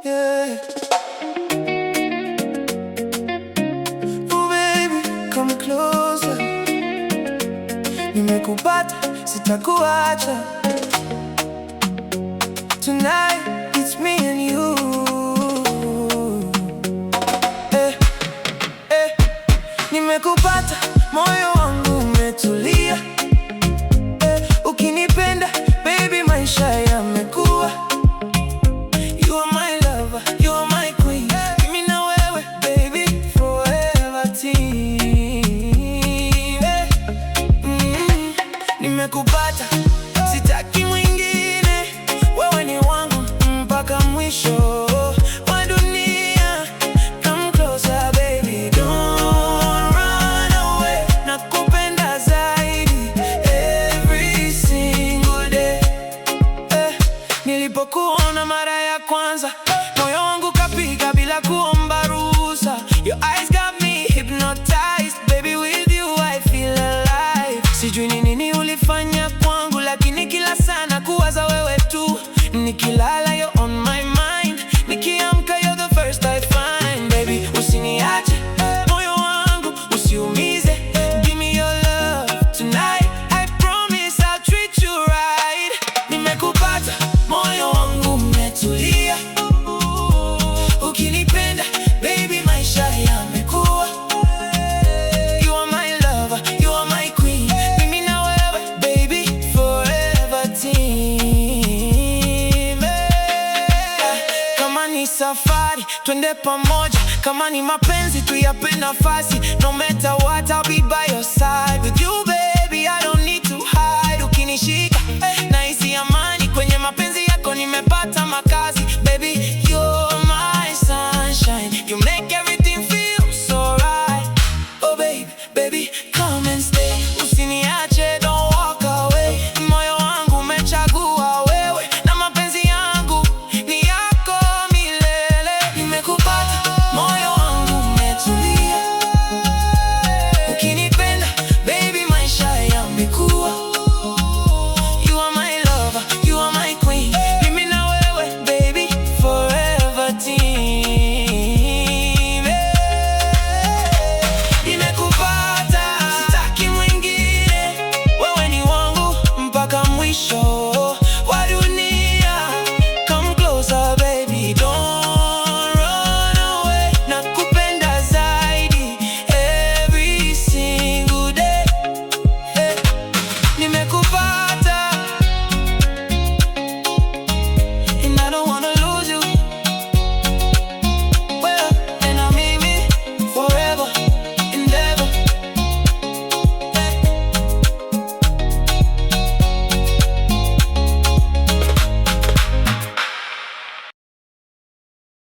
yeah. Oh baby, come closer. Nimekupata, sitakuacha. Tonight, it's me and you. Nimekupata, moyo wangu umetulia. Ukinipenda, baby, maisha yamekuwa. You are my lover, you are my queen. Mimi na wewe, baby, forever team. Nimekupata, sitaki mwingine. Wewe ni wangu mpaka mwisho wa dunia. Come closer, baby, don't run away. Nakupenda zaidi every single day. Nilipokuona mara ya kwanza, moyo wangu kapiga bila kuomba ruhusa. Your eyes got me hypnotized, baby, with you I feel alive. Sijui ni nini ulifanya kwangu, lakini kila sana kuwaza wewe tu. Nikilala you're on my mind, nikiamka you're the first I find. Baby, usiniache, moyo wangu usiumize. Give me your love tonight, I promise I'll treat you right. Nimekupata, moyo wangu umetulia. Ukinipenda, baby, maisha yamekuwa. You are my lover, you are my queen. Mimi na wewe, baby, forever team. Kama ni safari, twende pamoja. Kama ni mapenzi, tuyape nafasi. No matter what, I'll be by your side. With you, baby, I don't need to hide. Ukinishika, nahisi amani. Kwenye mapenzi yako nimepata makazi.